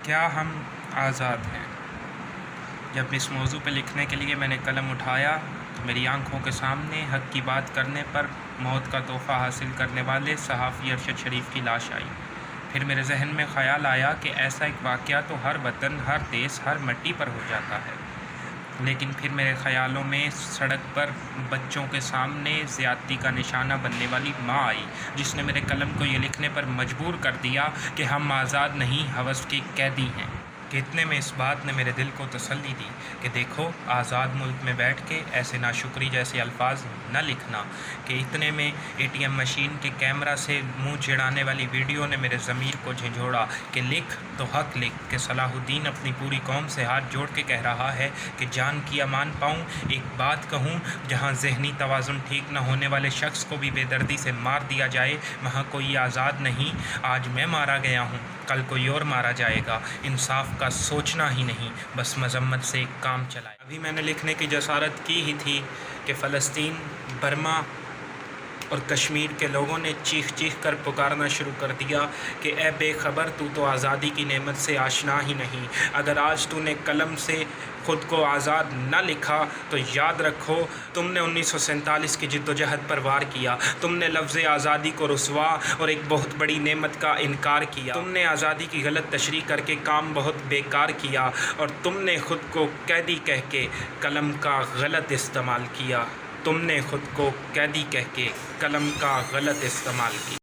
کیا ہم آزاد ہیں؟ جب اس موضوع پہ لکھنے کے لیے میں نے قلم اٹھایا تو میری آنکھوں کے سامنے حق کی بات کرنے پر موت کا تحفہ حاصل کرنے والے صحافی ارشد شریف کی لاش آئی۔ پھر میرے ذہن میں خیال آیا کہ ایسا ایک واقعہ تو ہر وطن، ہر دیس، ہر مٹی پر ہو جاتا ہے، لیکن پھر میرے خیالوں میں سڑک پر بچوں کے سامنے زیادتی کا نشانہ بننے والی ماں آئی، جس نے میرے قلم کو یہ لکھنے پر مجبور کر دیا کہ ہم آزاد نہیں، ہوس کے قیدی ہیں۔ کہ اتنے میں اس بات نے میرے دل کو تسلی دی کہ دیکھو، آزاد ملک میں بیٹھ کے ایسے ناشکری جیسے الفاظ نہ لکھنا۔ کہ اتنے میں ATM مشین کے کیمرہ سے منہ چڑھانے والی ویڈیو نے میرے ضمیر کو جھنجھوڑا کہ لکھ تو حق لکھ، کہ صلاح الدین اپنی پوری قوم سے ہاتھ جوڑ کے کہہ رہا ہے کہ جان کی امان پاؤں، ایک بات کہوں، جہاں ذہنی توازن ٹھیک نہ ہونے والے شخص کو بھی بے دردی سے مار دیا جائے، وہاں کوئی آزاد نہیں۔ آج میں مارا گیا ہوں، کل کوئی اور مارا جائے گا۔ انصاف کا سوچنا ہی نہیں، بس مذمت سے کام چلائے۔ ابھی میں نے لکھنے کی جسارت کی ہی تھی کہ فلسطین، برما اور کشمیر کے لوگوں نے چیخ چیخ کر پکارنا شروع کر دیا کہ اے بے خبر، تو آزادی کی نعمت سے آشنا ہی نہیں۔ اگر آج تو نے قلم سے خود کو آزاد نہ لکھا تو یاد رکھو، تم نے 1947 کی جدوجہد پر وار کیا، تم نے لفظ آزادی کو رسوا اور ایک بہت بڑی نعمت کا انکار کیا، تم نے آزادی کی غلط تشریح کر کے کام بہت بیکار کیا، اور تم نے خود کو قیدی کہہ کے قلم کا غلط استعمال کیا، تم نے خود کو قیدی کہہ کے قلم کا غلط استعمال کیا۔